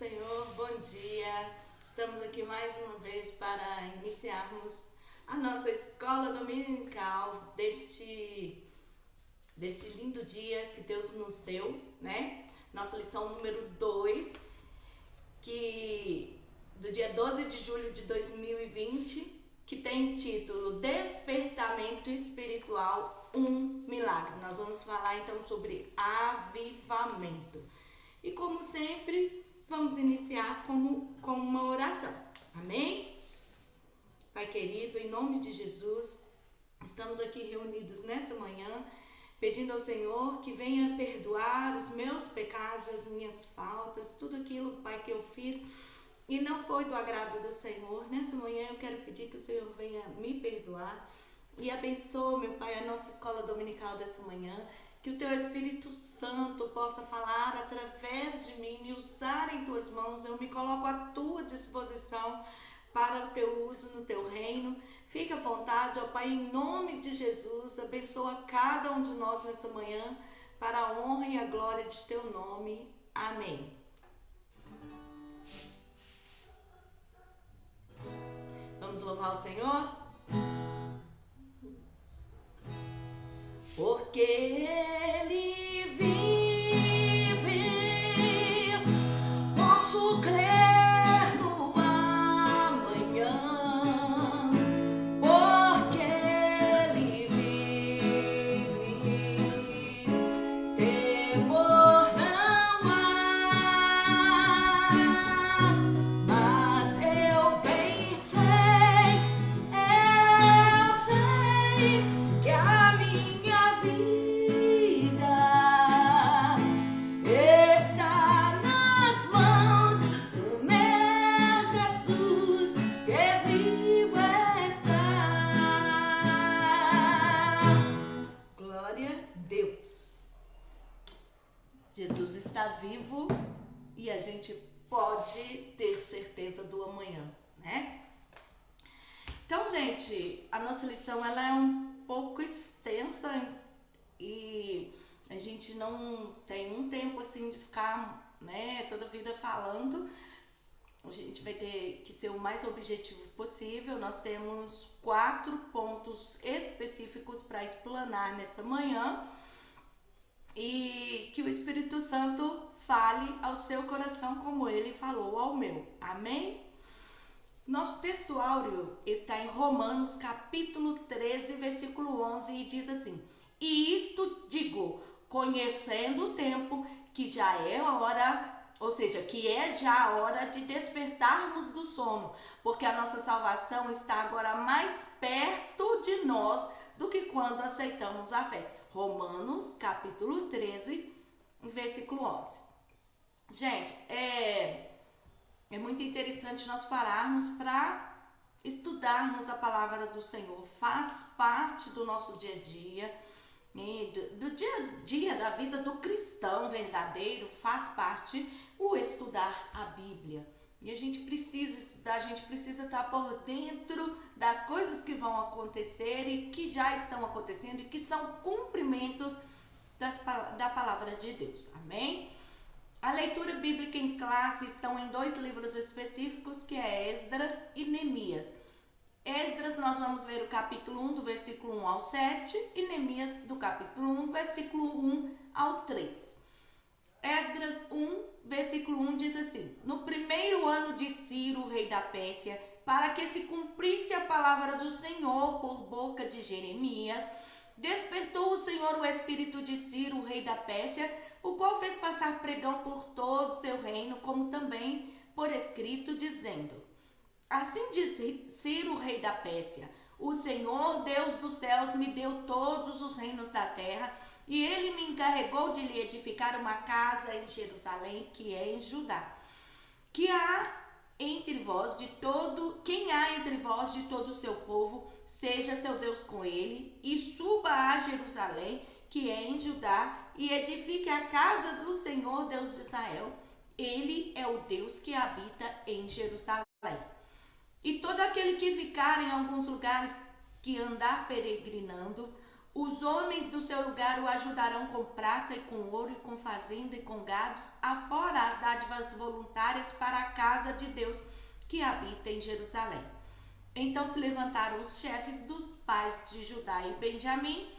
Senhor, bom dia. Estamos aqui mais uma vez para iniciarmos a nossa escola dominical deste lindo dia que Deus nos deu, né? Nossa lição número 2, do dia 12 de julho de 2020, que tem título Despertamento Espiritual, um milagre. Nós vamos falar então sobre avivamento. E como sempre, vamos iniciar com uma oração. Amém? Pai querido, em nome de Jesus, estamos aqui reunidos nesta manhã, pedindo ao Senhor que venha perdoar os meus pecados, as minhas faltas, tudo aquilo, Pai, que eu fiz e não foi do agrado do Senhor. Nessa manhã eu quero pedir que o Senhor venha me perdoar e abençoe, meu Pai, a nossa escola dominical dessa manhã. Que o Teu Espírito Santo possa falar através de mim e usar em Tuas mãos. Eu me coloco à Tua disposição para o Teu uso no Teu reino. Fica à vontade, ó Pai, em nome de Jesus. Abençoa cada um de nós nessa manhã para a honra e a glória de Teu nome. Amém. Vamos louvar o Senhor? Porque Ele vive, posso crer no amanhã. Porque Ele vive, temor não há. Mas eu bem sei que a minha vida está nas mãos do meu Jesus, que vivo está. Glória a Deus. Jesus está vivo e a gente pode ter certeza do amanhã, né? Então, gente, a nossa lição ela é um pouco extensa e a gente não tem um tempo assim de ficar, né, toda a vida falando. A gente vai ter que ser o mais objetivo possível. Nós temos 4 pontos específicos para explanar nessa manhã e que o Espírito Santo fale ao seu coração como ele falou ao meu. Amém? Nosso texto áureo está em Romanos capítulo 13, versículo 11 e diz assim: E isto digo, conhecendo o tempo, que já é hora, ou seja, que é já a hora de despertarmos do sono, porque a nossa salvação está agora mais perto de nós do que quando aceitamos a fé. Romanos capítulo 13, versículo 11. Gente, é muito interessante nós pararmos para estudarmos a palavra do Senhor. Faz parte do nosso dia a dia, do dia a dia da vida do cristão verdadeiro, faz parte o estudar a Bíblia. E a gente precisa estudar, a gente precisa estar por dentro das coisas que vão acontecer e que já estão acontecendo e que são cumprimentos da palavra de Deus. Amém? A leitura bíblica em classe estão em 2 livros específicos, que é Esdras e Neemias. Esdras, nós vamos ver o capítulo 1, do versículo 1 ao 7, e Neemias, do capítulo 1, versículo 1 ao 3. Esdras 1, versículo 1 diz assim: No primeiro ano de Ciro, rei da Pérsia, para que se cumprisse a palavra do Senhor por boca de Jeremias, despertou o Senhor o espírito de Ciro, rei da Pérsia, o qual fez passar pregão por todo o seu reino, como também por escrito, dizendo: Assim disse Ciro, rei da Pérsia: O Senhor, Deus dos céus, me deu todos os reinos da terra, e ele me encarregou de lhe edificar uma casa em Jerusalém, que é em Judá. Quem há entre vós de todo o seu povo, seja seu Deus com ele, e suba a Jerusalém, que é em Judá, e edifique a casa do Senhor, Deus de Israel. Ele é o Deus que habita em Jerusalém. E todo aquele que ficar em alguns lugares que andar peregrinando, Os homens do seu lugar o ajudarão com prata e com ouro e com fazenda e com gados, afora as dádivas voluntárias para a casa de Deus que habita em Jerusalém. Então se levantaram os chefes dos pais de Judá e Benjamim,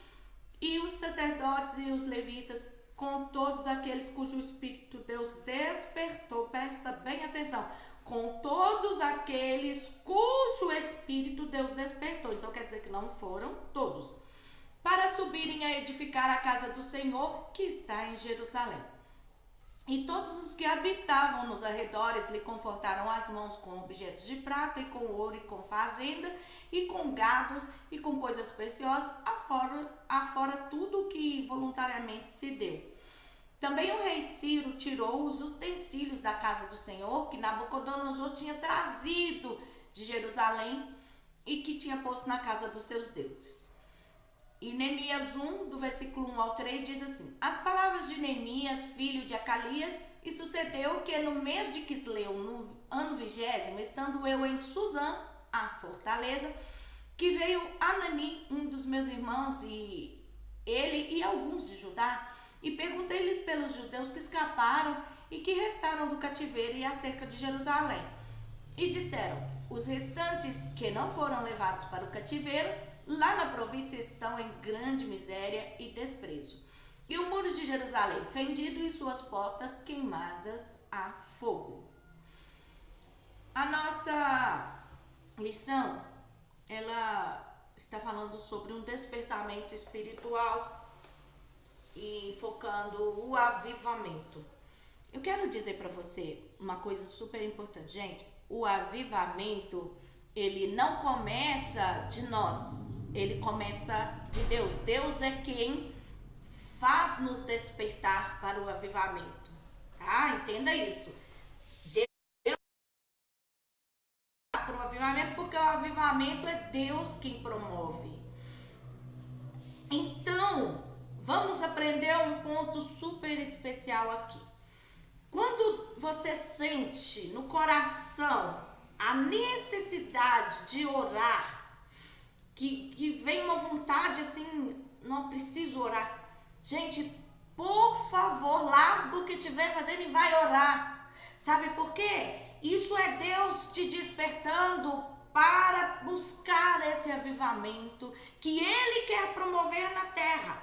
e os sacerdotes e os levitas, com todos aqueles cujo espírito Deus despertou, presta bem atenção, com todos aqueles cujo espírito Deus despertou, então quer dizer que não foram todos, para subirem a edificar a casa do Senhor que está em Jerusalém. E todos os que habitavam nos arredores lhe confortaram as mãos com objetos de prata e com ouro e com fazenda e com gados e com coisas preciosas, afora tudo o que voluntariamente se deu. Também o rei Ciro tirou os utensílios da casa do Senhor que Nabucodonosor tinha trazido de Jerusalém e que tinha posto na casa dos seus deuses. E Neemias 1, do versículo 1 ao 3, diz assim: As palavras de Neemias, filho de Acalias, e sucedeu que no mês de Quisleu, no ano 20º, estando eu em Suzã, a fortaleza, que veio Anani, um dos meus irmãos, e ele e alguns de Judá, e perguntei-lhes pelos judeus que escaparam e que restaram do cativeiro e acerca de Jerusalém. E disseram: Os restantes que não foram levados para o cativeiro, lá na província estão em grande miséria e desprezo. E o muro de Jerusalém fendido e suas portas queimadas a fogo. A nossa lição, ela está falando sobre um despertamento espiritual e focando o avivamento. Eu quero dizer para você uma coisa super importante, gente. O avivamento, ele não começa de nós, ele começa de Deus. Deus é quem faz nos despertar para o avivamento, tá? Entenda isso. Deus para o avivamento, porque o avivamento é Deus quem promove. Então, vamos aprender um ponto super especial aqui. Quando você sente no coração a necessidade de orar, que vem uma vontade assim, não preciso orar. Gente, por favor, larga o que estiver fazendo e vai orar. Sabe por quê? Isso é Deus te despertando para buscar esse avivamento que Ele quer promover na terra.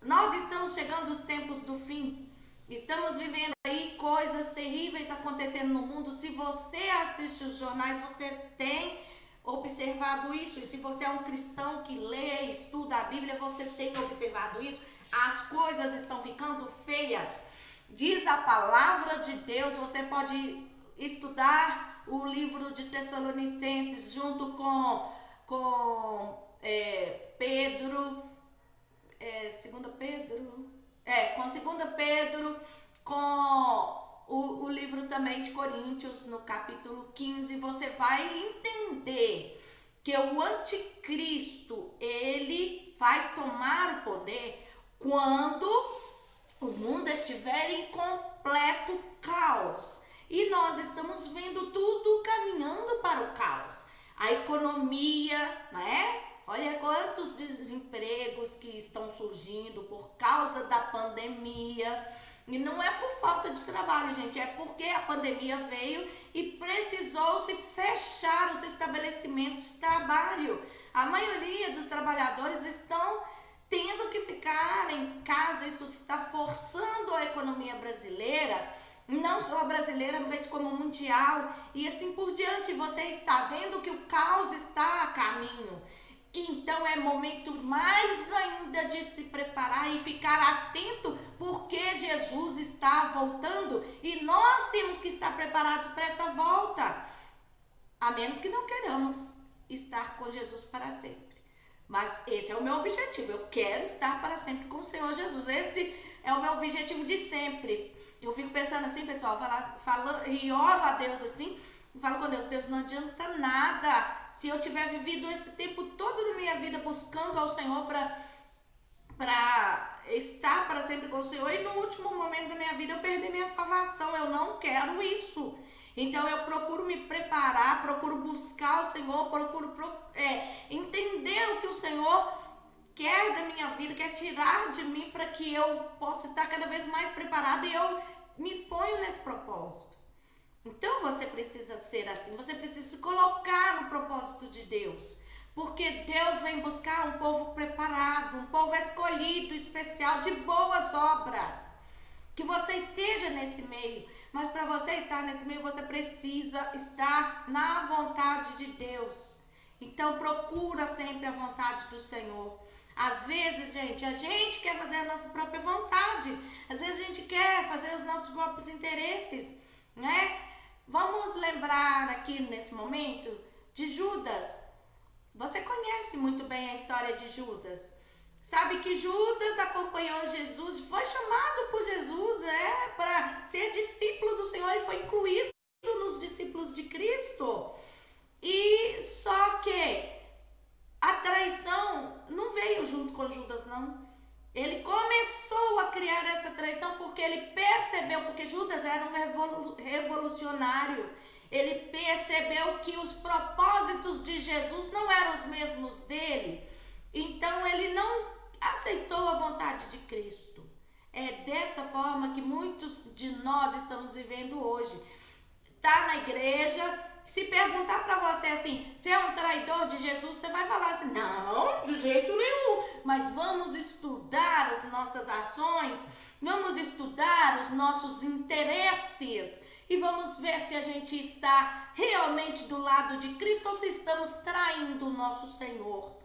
Nós estamos chegando aos tempos do fim. Estamos vivendo aí coisas terríveis acontecendo no mundo. Se você assiste os jornais, você tem observado isso. E se você é um cristão que lê, estuda a Bíblia, você tem observado isso. As coisas estão ficando feias. Diz a palavra de Deus. Você pode estudar o livro de Tessalonicenses junto com Pedro, com 2 Pedro, com o livro também de Coríntios, no capítulo 15, você vai entender que o anticristo, ele vai tomar o poder quando o mundo estiver em completo caos. E nós estamos vendo tudo caminhando para o caos. A economia, né? Olha quantos desempregos que estão surgindo por causa da pandemia. E não é por falta de trabalho, gente, é porque a pandemia veio e precisou-se fechar os estabelecimentos de trabalho. A maioria dos trabalhadores estão tendo que ficar em casa, isso está forçando a economia brasileira, não só a brasileira, mas como mundial, e assim por diante. Você está vendo que o caos está a caminho. Então é momento mais ainda de se preparar e ficar atento, porque Jesus está voltando e nós temos que estar preparados para essa volta, a menos que não queiramos estar com Jesus para sempre. Mas esse é o meu objetivo, eu quero estar para sempre com o Senhor Jesus. Esse é o meu objetivo de sempre. Eu fico pensando assim, pessoal, falo e oro a Deus assim, falo com Deus: Deus, não adianta nada se eu tiver vivido esse tempo todo da minha vida buscando ao Senhor para estar para sempre com o Senhor, e no último momento da minha vida eu perder minha salvação. Eu não quero isso. Então eu procuro me preparar, procuro buscar o Senhor, procuro entender o que o Senhor quer da minha vida, quer tirar de mim para que eu possa estar cada vez mais preparada e eu me ponho nesse propósito. Então você precisa ser assim, você precisa se colocar no propósito de Deus, porque Deus vem buscar um povo preparado, um povo escolhido, especial, de boas obras. Que você esteja nesse meio, mas para você estar nesse meio, você precisa estar na vontade de Deus. Então procura sempre a vontade do Senhor. Às vezes, gente, a gente quer fazer a nossa própria vontade. Às vezes a gente quer fazer os nossos próprios interesses, né? Vamos lembrar aqui nesse momento de Judas. Você conhece muito bem a história de Judas. Sabe que Judas acompanhou Jesus, foi chamado por Jesus para ser discípulo do Senhor e foi incluído nos discípulos de Cristo. E só que a traição não veio junto com Judas, não. Ele começou a criar essa traição porque ele percebeu, porque Judas era um revolucionário. Ele percebeu que os propósitos de Jesus não eram os mesmos dele. Então ele não aceitou a vontade de Cristo. É dessa forma que muitos de nós estamos vivendo hoje. Tá na igreja, se perguntar para você assim, você é um traidor de Jesus, você vai falar assim, não, de jeito nenhum. Mas vamos estudar as nossas ações, vamos estudar os nossos interesses e vamos ver se a gente está realmente do lado de Cristo ou se estamos traindo o nosso Senhor.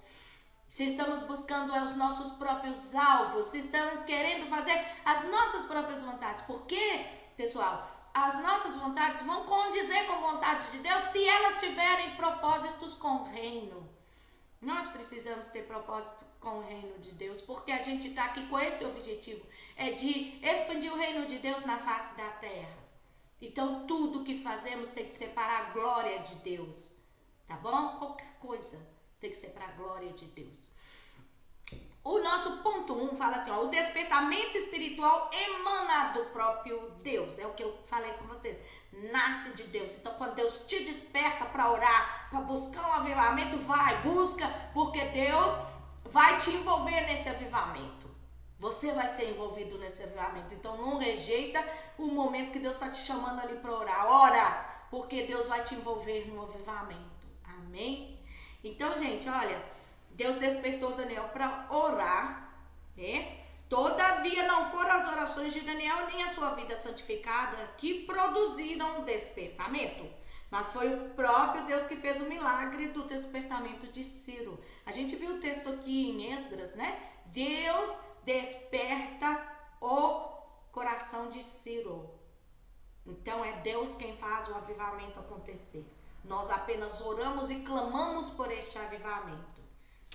Se estamos buscando os nossos próprios alvos, se estamos querendo fazer as nossas próprias vontades. Porque, pessoal, as nossas vontades vão condizer com a vontade de Deus se elas tiverem propósitos com o reino. Nós precisamos ter propósito com o reino de Deus, porque a gente está aqui com esse objetivo, é de expandir o reino de Deus na face da terra. Então, tudo que fazemos tem que ser para a glória de Deus, tá bom? Qualquer coisa tem que ser para a glória de Deus. O nosso ponto 1 fala assim, ó, o despertamento espiritual emana do próprio Deus. É o que eu falei com vocês. Nasce de Deus. Então, quando Deus te desperta para orar, para buscar um avivamento, vai, busca, porque Deus vai te envolver nesse avivamento. Você vai ser envolvido nesse avivamento. Então, não rejeita o momento que Deus está te chamando ali para orar. Ora, porque Deus vai te envolver no avivamento. Amém? Então, gente, olha, Deus despertou Daniel para orar, né? Todavia não foram as orações de Daniel nem a sua vida santificada que produziram o despertamento, mas foi o próprio Deus que fez o milagre do despertamento de Ciro. A gente viu o texto aqui em Esdras, né? Deus desperta o coração de Ciro. Então é Deus quem faz o avivamento acontecer. Nós apenas oramos e clamamos por este avivamento.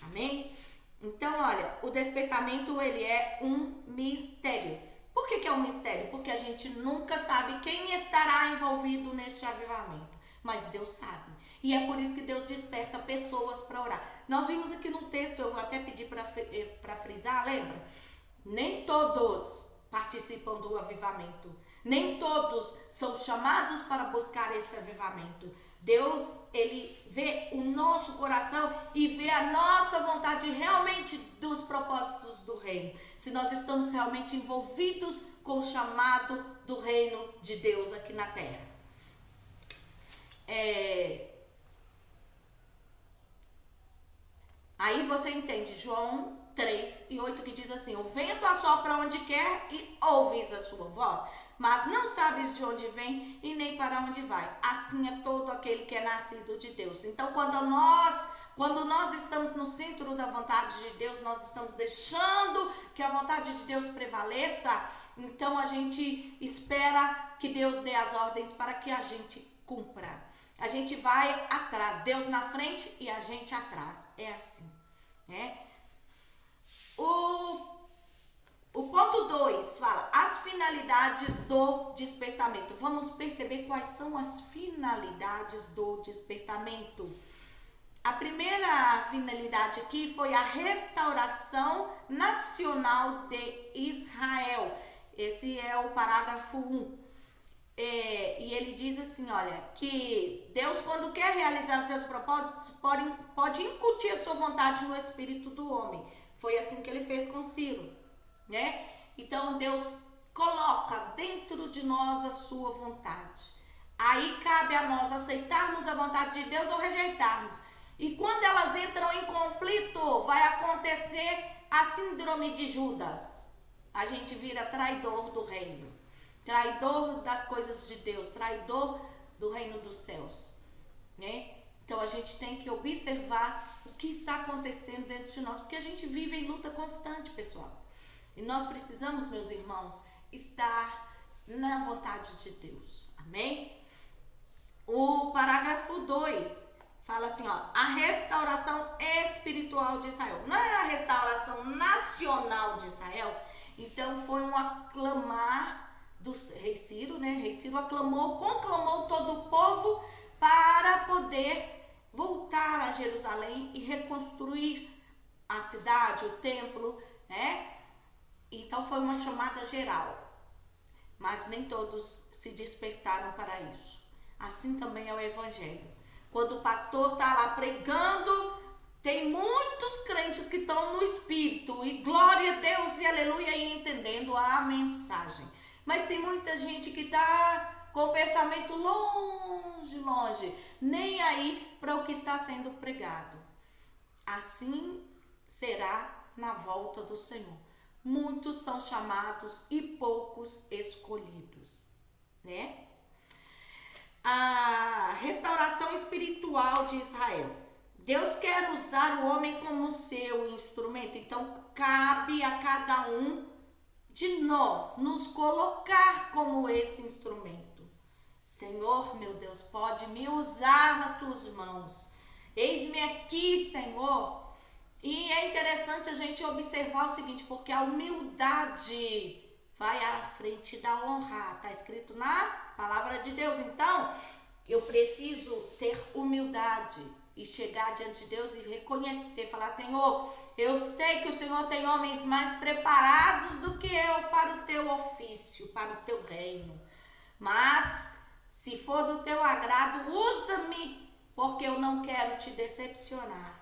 Amém? Então, olha, o despertamento, ele é um mistério. Por que é um mistério? Porque a gente nunca sabe quem estará envolvido neste avivamento. Mas Deus sabe. E é por isso que Deus desperta pessoas para orar. Nós vimos aqui no texto, eu vou até pedir para frisar, lembra? Nem todos participam do avivamento. Nem todos são chamados para buscar esse avivamento. Deus, ele vê o nosso coração e vê a nossa vontade realmente dos propósitos do reino. Se nós estamos realmente envolvidos com o chamado do reino de Deus aqui na terra. Aí você entende João 3:8 que diz assim, o vento assopra onde quer e ouves a sua voz, mas não sabes de onde vem e nem para onde vai. Assim é todo aquele que é nascido de Deus. Então, quando nós estamos no centro da vontade de Deus, nós estamos deixando que a vontade de Deus prevaleça, então a gente espera que Deus dê as ordens para que a gente cumpra. A gente vai atrás, Deus na frente e a gente atrás. É assim, né? O ponto 2 fala as finalidades do despertamento. Vamos perceber quais são as finalidades do despertamento. A primeira finalidade aqui foi a restauração nacional de Israel. Esse é o parágrafo 1. E ele diz assim, olha, que Deus, quando quer realizar os seus propósitos, pode incutir a sua vontade no espírito do homem, Foi assim que ele fez com Ciro, né? Então Deus coloca dentro de nós a sua vontade. Aí cabe a nós aceitarmos a vontade de Deus ou rejeitarmos. E quando elas entram em conflito, vai acontecer a síndrome de Judas. A gente vira traidor do reino, traidor das coisas de Deus, traidor do reino dos céus, né? Então a gente tem que observar o que está acontecendo dentro de nós, porque a gente vive em luta constante, pessoal. E nós precisamos, meus irmãos, estar na vontade de Deus. Amém? O parágrafo 2 fala assim, ó, a restauração espiritual de Israel. Não é a restauração nacional de Israel. Então foi um aclamar do rei Ciro, né? Rei Ciro conclamou todo o povo para poder voltar a Jerusalém e reconstruir a cidade, o templo, né? Então foi uma chamada geral, mas nem todos se despertaram para isso. Assim também é o evangelho. Quando o pastor está lá pregando, tem muitos crentes que estão no espírito e glória a Deus e aleluia e entendendo a mensagem. Mas tem muita gente que está com o pensamento longe, nem aí para o que está sendo pregado. Assim será na volta do Senhor. Muitos são chamados e poucos escolhidos, né? A restauração espiritual de Israel. Deus quer usar o homem como seu instrumento, então cabe a cada um de nós nos colocar como esse instrumento. Senhor, meu Deus, pode me usar nas tuas mãos. Eis-me aqui, Senhor. E é interessante a gente observar o seguinte, porque a humildade vai à frente da honra. Está escrito na palavra de Deus. Então, eu preciso ter humildade e chegar diante de Deus e reconhecer, falar, Senhor, eu sei que o Senhor tem homens mais preparados do que eu para o teu ofício, para o teu reino. Mas, se for do teu agrado, usa-me, porque eu não quero te decepcionar.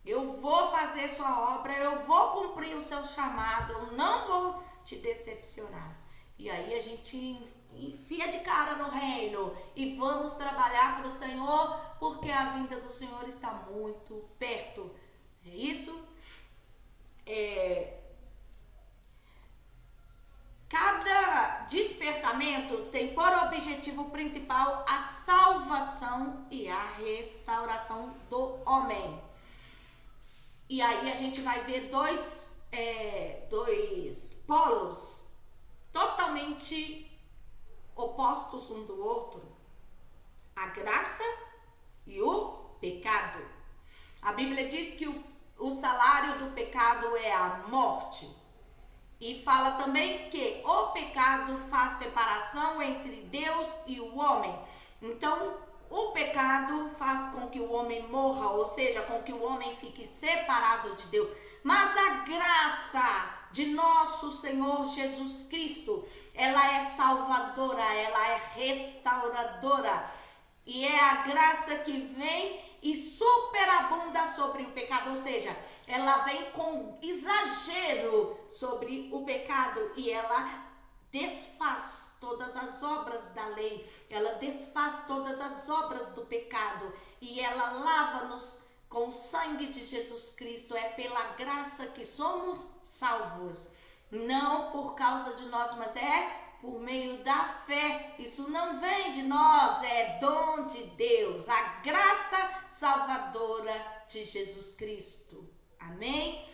Eu vou fazer sua obra, eu vou cumprir o seu chamado, eu não vou te decepcionar. E aí a gente enfia de cara no reino e vamos trabalhar para o Senhor, porque a vinda do Senhor está muito perto. É isso? Cada despertamento tem por objetivo principal a salvação e a restauração do homem. E aí a gente vai ver dois polos totalmente opostos um do outro. A graça e o pecado. A Bíblia diz que o salário do pecado é a morte. E fala também que o pecado faz separação entre Deus e o homem. Então, o pecado faz com que o homem morra, ou seja, com que o homem fique separado de Deus. Mas a graça de nosso Senhor Jesus Cristo, ela é salvadora, ela é restauradora. E é a graça que vem e superabunda sobre o pecado, ou seja, ela vem com exagero sobre o pecado e ela desfaz todas as obras da lei, ela desfaz todas as obras do pecado e ela lava-nos com o sangue de Jesus Cristo. É pela graça que somos salvos, não por causa de nós, mas é por meio da fé. Isso não vem de nós, é dom de Deus, a graça salvadora de Jesus Cristo. Amém?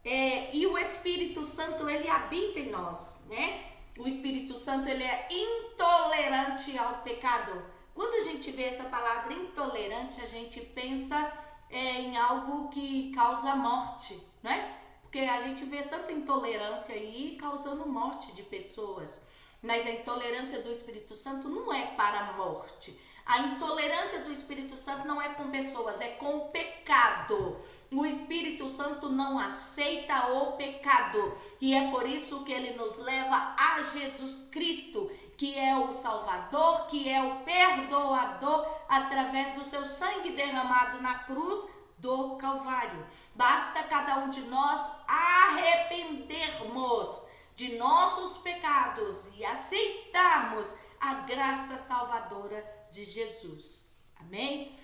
E o Espírito Santo, ele habita em nós, né? O Espírito Santo, ele é intolerante ao pecado. Quando a gente vê essa palavra intolerante, a gente pensa em algo que causa morte, né? Porque a gente vê tanta intolerância aí causando morte de pessoas. Mas a intolerância do Espírito Santo não é para a morte. A intolerância do Espírito Santo não é com pessoas, é com o pecado. O Espírito Santo não aceita o pecado. E é por isso que ele nos leva a Jesus Cristo, que é o Salvador, que é o perdoador, através do seu sangue derramado na cruz do Calvário. Basta cada cada um de nós arrependermos de nossos pecados e aceitarmos a graça salvadora de Jesus. Amém?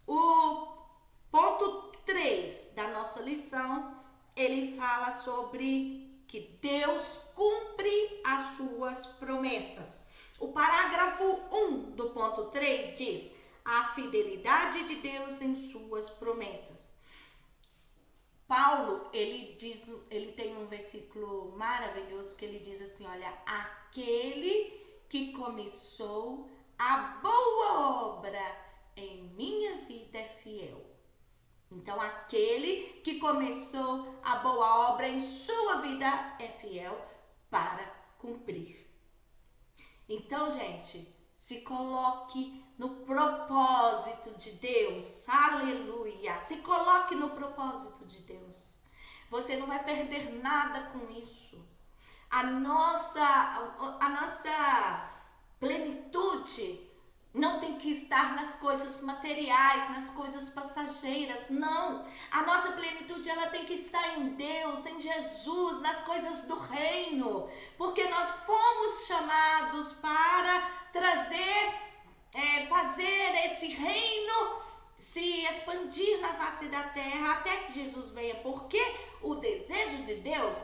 O ponto 3 da nossa lição, ele fala sobre que Deus cumpre as suas promessas. O parágrafo 1 do ponto 3 diz: a fidelidade de Deus em suas promessas. Paulo, ele tem um versículo maravilhoso que ele diz assim, olha, aquele que começou a boa obra em minha vida é fiel. Então, aquele que começou a boa obra em sua vida é fiel para cumprir. Então, gente, se coloque no propósito de Deus. Aleluia! Se coloque no propósito de Deus. Você não vai perder nada com isso. A nossa plenitude não tem que estar nas coisas materiais, nas coisas passageiras, não. A nossa plenitude, ela tem que estar em Deus, em Jesus, nas coisas do reino. Porque nós fomos chamados para fazer esse reino se expandir na face da terra até que Jesus venha. Porque o desejo de Deus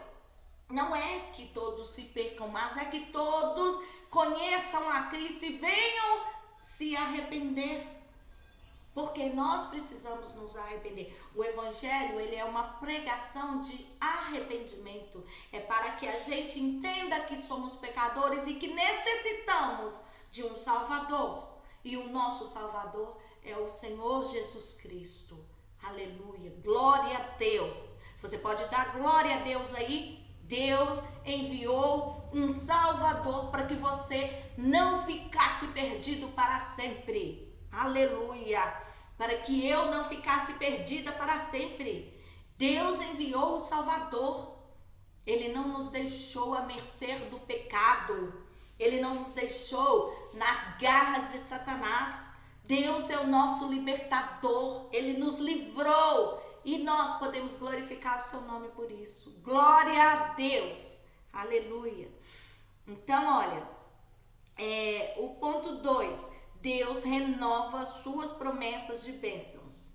não é que todos se percam, mas é que todos conheçam a Cristo e venham se arrepender, porque nós precisamos nos arrepender. O Evangelho, ele é uma pregação de arrependimento, é para que a gente entenda que somos pecadores e que necessitamos de um Salvador, e o nosso Salvador é o Senhor Jesus Cristo. Aleluia, glória a Deus. Você pode dar glória a Deus aí? Deus enviou um Salvador para que você não ficasse perdido para sempre. Aleluia! Para que eu não ficasse perdida para sempre. Deus enviou o Salvador. Ele não nos deixou à mercê do pecado. Ele não nos deixou nas garras de Satanás. Deus é o nosso libertador. Ele nos livrou. E nós podemos glorificar o seu nome por isso. Glória a Deus. Aleluia. Então, olha, o ponto 2. Deus renova suas promessas de bênçãos.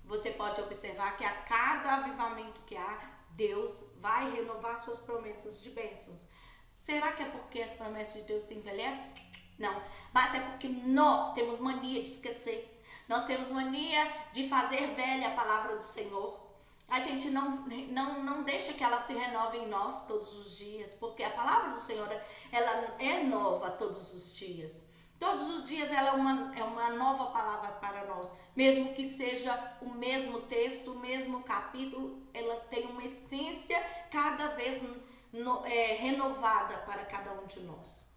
Você pode observar que a cada avivamento que há, Deus vai renovar suas promessas de bênçãos. Será que é porque as promessas de Deus se envelhecem? Não, mas é porque nós temos mania de esquecer. Nós temos mania de fazer velha a palavra do Senhor. A gente não deixa que ela se renove em nós todos os dias, porque a palavra do Senhor, ela é nova todos os dias. Todos os dias ela é uma nova palavra para nós. Mesmo que seja o mesmo texto, o mesmo capítulo, ela tem uma essência cada vez renovada para cada um de nós.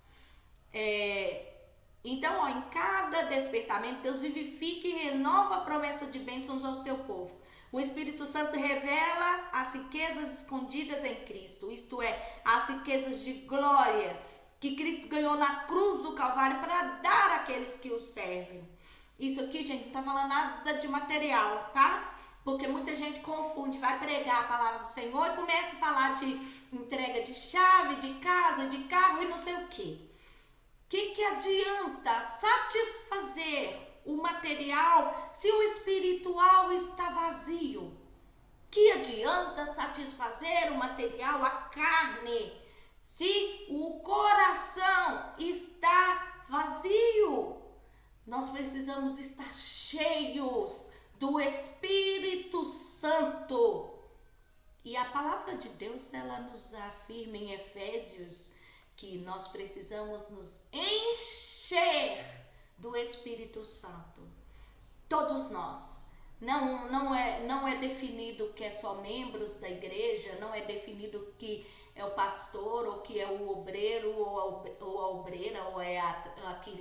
Então, em cada despertamento, Deus vivifica e renova a promessa de bênçãos ao seu povo. O Espírito Santo revela as riquezas escondidas em Cristo, isto é, as riquezas de glória que Cristo ganhou na cruz do Calvário para dar àqueles que o servem. Isso aqui, gente, não está falando nada de material, tá? Porque muita gente confunde, vai pregar a palavra do Senhor e começa a falar de entrega de chave, de casa, de carro e não sei o quê. O que adianta satisfazer o material se o espiritual está vazio? Que adianta satisfazer o material, a carne, se o coração está vazio? Nós precisamos estar cheios do Espírito Santo. E a palavra de Deus, ela nos afirma em Efésios que nós precisamos nos encher do Espírito Santo. Todos nós. Não é definido que é só membros da igreja, não é definido que é o pastor, ou que é o obreiro, ou a obreira, ou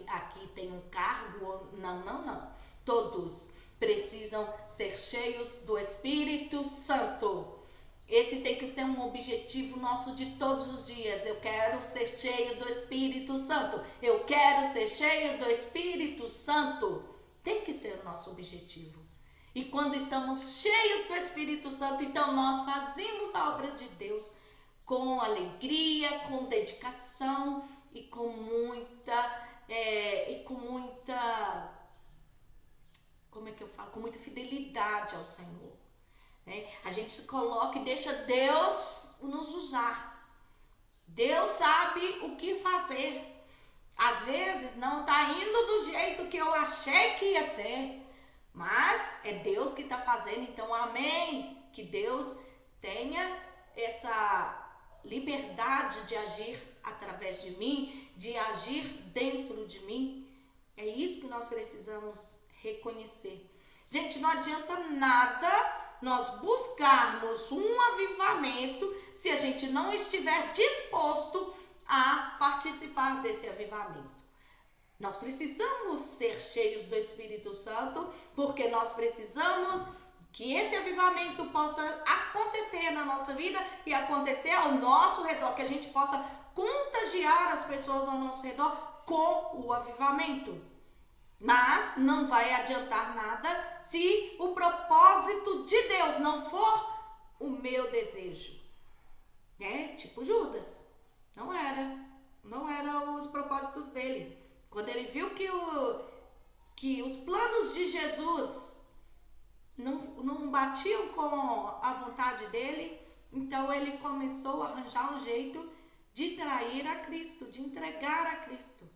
aqui tem um cargo. Não. Todos precisam ser cheios do Espírito Santo. Esse tem que ser um objetivo nosso de todos os dias. Eu quero ser cheio do Espírito Santo. Eu quero ser cheio do Espírito Santo. Tem que ser o nosso objetivo. E quando estamos cheios do Espírito Santo, então nós fazemos a obra de Deus com alegria, com dedicação e com muita, como é que eu falo? Com muita fidelidade ao Senhor. Né? A gente se coloca e deixa Deus nos usar. Deus sabe o que fazer. Às vezes não está indo do jeito que eu achei que ia ser, mas é Deus que está fazendo, então amém. Que Deus tenha essa liberdade de agir através de mim, de agir dentro de mim. É isso que nós precisamos reconhecer. Gente, não adianta nada nós buscarmos um avivamento se a gente não estiver disposto a participar desse avivamento. Nós precisamos ser cheios do Espírito Santo, porque nós precisamos que esse avivamento possa acontecer na nossa vida e acontecer ao nosso redor, que a gente possa contagiar as pessoas ao nosso redor com o avivamento. Mas não vai adiantar nada se o propósito de Deus não for o meu desejo. Tipo Judas. Não eram os propósitos dele. Quando ele viu que os planos de Jesus não batiam com a vontade dele, então ele começou a arranjar um jeito de trair a Cristo, de entregar a Cristo.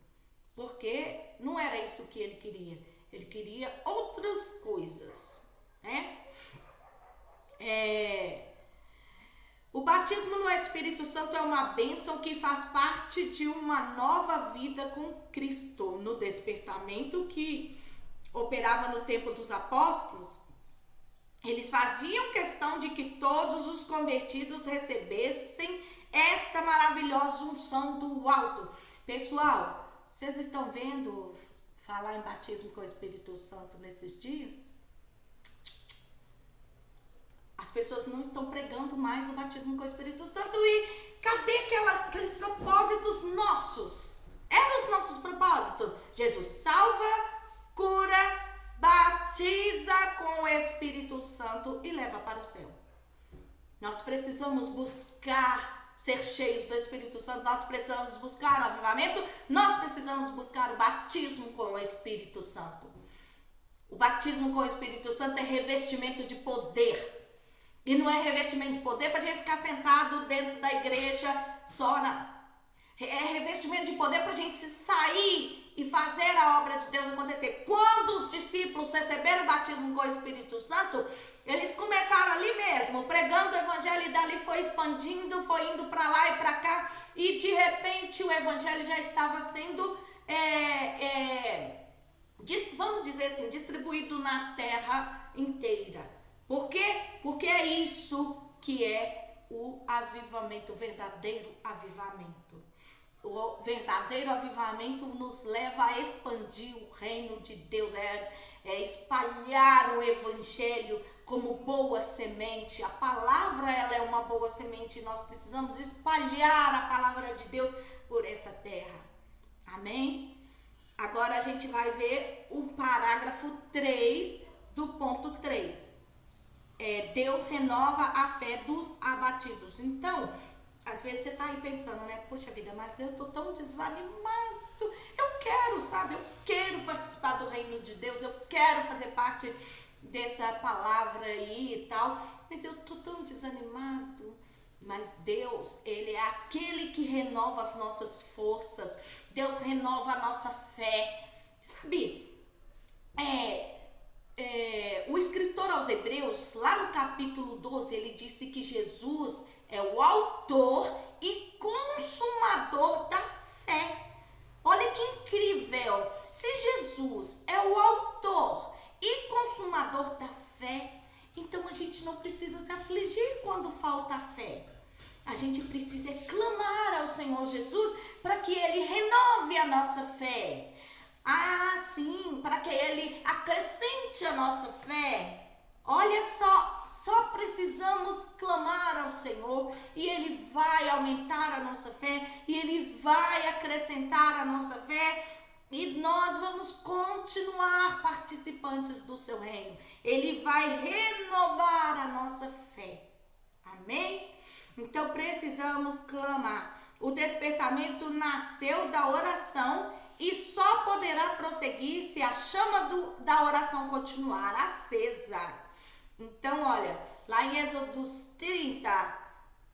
Porque não era isso que ele queria. Ele queria outras coisas, né? O batismo no Espírito Santo é uma bênção que faz parte de uma nova vida com Cristo. No despertamento que operava no tempo dos apóstolos, eles faziam questão de que todos os convertidos recebessem esta maravilhosa unção do alto. Pessoal, vocês estão vendo falar em batismo com o Espírito Santo nesses dias? As pessoas não estão pregando mais o batismo com o Espírito Santo. E cadê aqueles propósitos nossos? Eram os nossos propósitos. Jesus salva, cura, batiza com o Espírito Santo e leva para o céu. Nós precisamos buscar ser cheios do Espírito Santo, nós precisamos buscar o avivamento, nós precisamos buscar o batismo com o Espírito Santo. O batismo com o Espírito Santo é revestimento de poder. E não é revestimento de poder para a gente ficar sentado dentro da igreja só, não. É revestimento de poder para a gente sair e fazer a obra de Deus acontecer. Quando os discípulos receberam o batismo com o Espírito Santo, eles começaram ali mesmo, pregando o evangelho, e dali foi expandindo, foi indo para lá e para cá, e de repente o evangelho já estava sendo, vamos dizer assim, distribuído na terra inteira. Por quê? Porque é isso que é o avivamento, o verdadeiro avivamento. O verdadeiro avivamento nos leva a expandir o reino de Deus, é espalhar o evangelho como boa semente. A palavra, ela é uma boa semente, nós precisamos espalhar a palavra de Deus por essa terra. Amém? Agora a gente vai ver o parágrafo 3 do ponto 3. Deus renova a fé dos abatidos. Então, às vezes você está aí pensando, né? Poxa vida, mas eu estou tão desanimado. Eu quero, sabe? Eu quero participar do reino de Deus. Eu quero fazer parte dessa palavra aí e tal. Mas eu estou tão desanimado. Mas Deus, Ele é aquele que renova as nossas forças. Deus renova a nossa fé. Sabe? O escritor aos Hebreus, lá no capítulo 12, ele disse que Jesus é o autor e consumador da fé. Olha que incrível! Se Jesus é o autor e consumador da fé, então a gente não precisa se afligir quando falta fé. A gente precisa clamar ao Senhor Jesus para que Ele renove a nossa fé. Sim, para que Ele acrescente a nossa fé. Olha só precisamos clamar ao Senhor e Ele vai aumentar a nossa fé e Ele vai acrescentar a nossa fé e nós vamos continuar participando participantes do seu reino. Ele vai renovar a nossa fé. Amém? Então precisamos clamar. O despertamento nasceu da oração e só poderá prosseguir se a chama da oração continuar acesa. Então, olha, lá em Êxodos 30,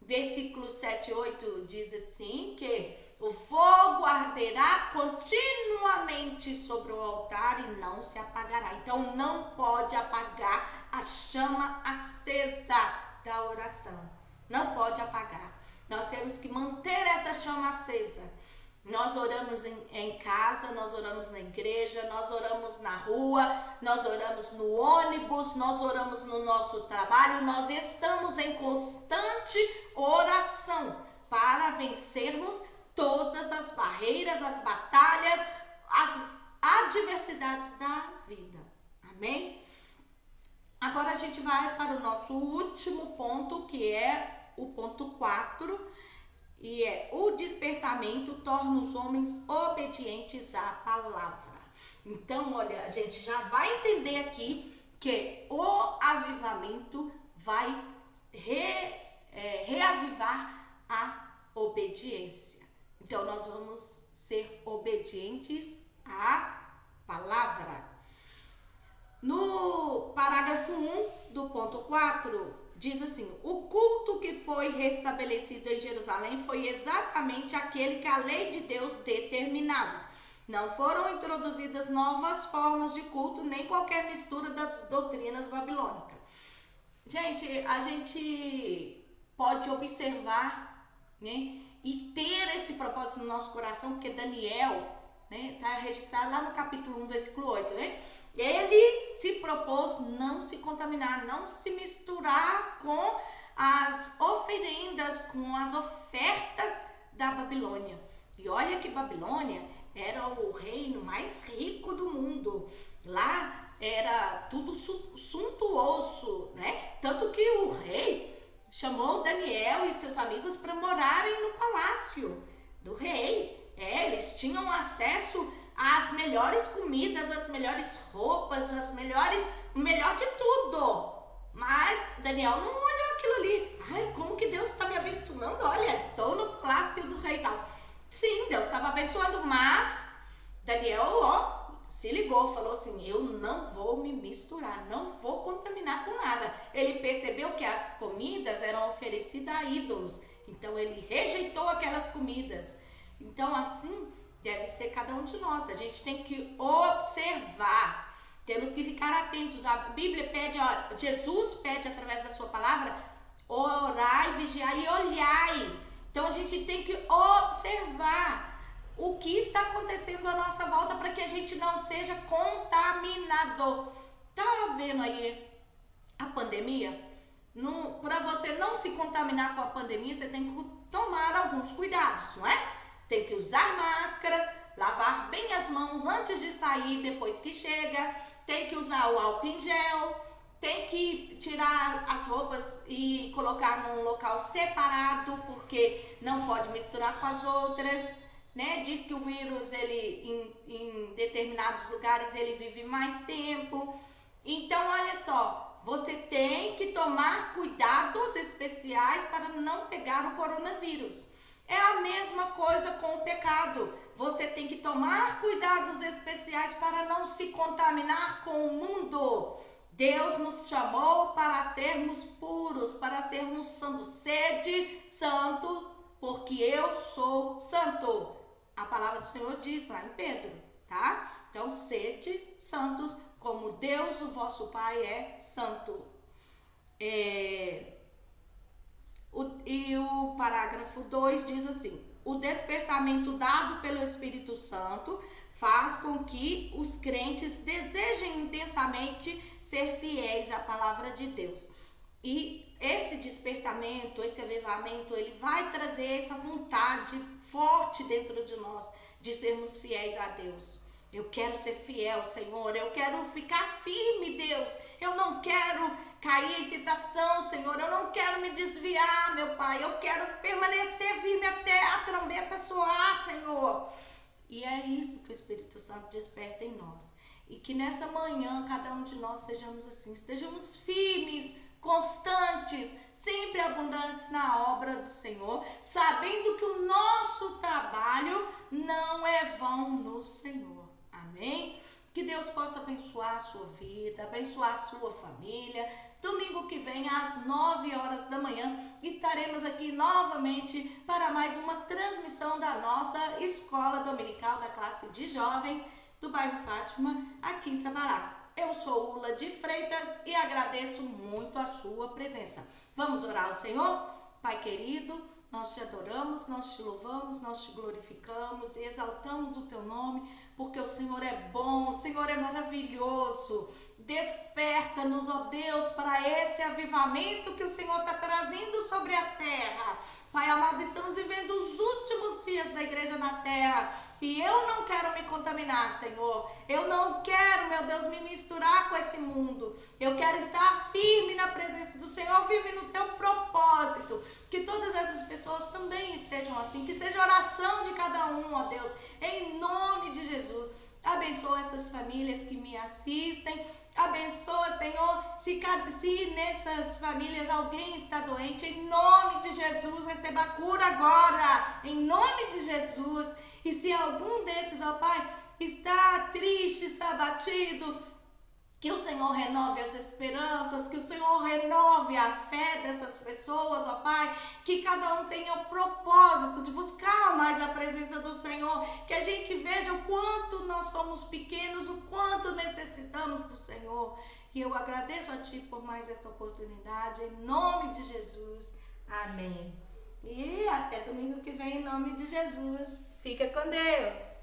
versículos 7 e 8, diz assim que o fogo arderá continuamente sobre o altar e não se apagará. Então, não pode apagar a chama acesa da oração. Não pode apagar. Nós temos que manter essa chama acesa. Nós oramos em casa, nós oramos na igreja, nós oramos na rua, nós oramos no ônibus, nós oramos no nosso trabalho. Nós estamos em constante oração para vencermos todas as barreiras, as batalhas, as adversidades da vida. Amém? Agora a gente vai para o nosso último ponto, que é o ponto 4, e é o despertamento torna os homens obedientes à palavra. Então, olha, a gente já vai entender aqui que o avivamento vai reavivar a obediência. Então, nós vamos ser obedientes à palavra. No parágrafo 1 do ponto 4, diz assim: o culto que foi restabelecido em Jerusalém foi exatamente aquele que a lei de Deus determinava. Não foram introduzidas novas formas de culto, nem qualquer mistura das doutrinas babilônicas. Gente, a gente pode observar, né, e ter esse propósito no nosso coração, porque Daniel, né, está registrado lá no capítulo 1, versículo 8, né? Ele se propôs não se contaminar, não se misturar com as oferendas, com as ofertas da Babilônia. E olha que Babilônia era o reino mais rico do mundo. Lá era tudo suntuoso, né? Tanto que o rei chamou Daniel e seus amigos para morarem no palácio do rei. Eles tinham acesso às melhores comidas, às melhores roupas, o melhor de tudo. Mas Daniel não olhou aquilo ali. Ai, como que Deus está me abençoando? Olha, estou no palácio do rei e tal. Sim, Deus estava abençoando, mas Daniel, se ligou, falou assim: eu não vou me misturar, não vou contaminar com nada. Ele percebeu que as comidas eram oferecidas a ídolos, então ele rejeitou aquelas comidas. Então, assim deve ser cada um de nós. A gente tem que observar, temos que ficar atentos. A Bíblia pede, ó, Jesus pede através da sua palavra: orai, vigiai e olhai. Então a gente tem que observar o que está acontecendo à nossa volta para que a gente não seja contaminado. Tá vendo aí a pandemia? Para você não se contaminar com a pandemia, você tem que tomar alguns cuidados, não é? Tem que usar máscara, lavar bem as mãos antes de sair, depois que chega. Tem que usar o álcool em gel. Tem que tirar as roupas e colocar num local separado, porque não pode misturar com as outras, né? Diz que o vírus, ele em determinados lugares, ele vive mais tempo. Então, olha só, você tem que tomar cuidados especiais para não pegar o coronavírus. É a mesma coisa com o pecado. Você tem que tomar cuidados especiais para não se contaminar com o mundo. Deus nos chamou para sermos puros, para sermos santos. Sede santo, porque eu sou santo. A palavra do Senhor diz lá em Pedro, tá? Então, sede santos, como Deus, o vosso Pai, é santo. E o parágrafo 2 diz assim: o despertamento dado pelo Espírito Santo faz com que os crentes desejem intensamente ser fiéis à palavra de Deus. E esse despertamento, esse avivamento, ele vai trazer essa vontade forte dentro de nós de sermos fiéis a Deus. Eu quero ser fiel, Senhor. Eu quero ficar firme, Deus. Eu não quero cair em tentação, Senhor. Eu não quero me desviar, meu Pai. Eu quero permanecer firme até a trombeta soar, Senhor. E é isso que o Espírito Santo desperta em nós. E que nessa manhã cada um de nós sejamos assim, estejamos firmes, constantes, sempre abundantes na obra do Senhor, sabendo que o nosso trabalho não é vão no Senhor. Amém? Que Deus possa abençoar a sua vida, abençoar a sua família. Domingo que vem, às 9 horas da manhã, estaremos aqui novamente para mais uma transmissão da nossa escola dominical da classe de jovens do bairro Fátima, aqui em Sabará. Eu sou Ula de Freitas e agradeço muito a sua presença. Vamos orar ao Senhor? Pai querido, nós te adoramos, nós te louvamos, nós te glorificamos e exaltamos o teu nome, porque o Senhor é bom, o Senhor é maravilhoso. Desperta-nos, ó Deus, para esse avivamento que o Senhor está trazendo sobre a terra. Pai amado, estamos vivendo os últimos dias da igreja na terra e eu não quero me contaminar, Senhor. Eu não quero, meu Deus, me misturar com esse mundo. Eu quero estar firme na presença do Senhor, firme no teu propósito. Que todas essas pessoas também estejam assim, que seja oração de cada um, ó Deus, em nome de Jesus. Abençoa essas famílias que me assistem. Abençoa, Senhor, se nessas famílias alguém está doente, em nome de Jesus, receba a cura agora, em nome de Jesus. E se algum desses, ó Pai, está triste, está abatido, que o Senhor renove as esperanças, que o Senhor renove a fé dessas pessoas, ó Pai, que cada um tenha o propósito de buscar mais a presença do Senhor, que a gente veja o quanto nós somos pequenos, o quanto necessitamos do Senhor. E eu agradeço a Ti por mais esta oportunidade, em nome de Jesus. Amém. E até domingo que vem, em nome de Jesus. Fica com Deus.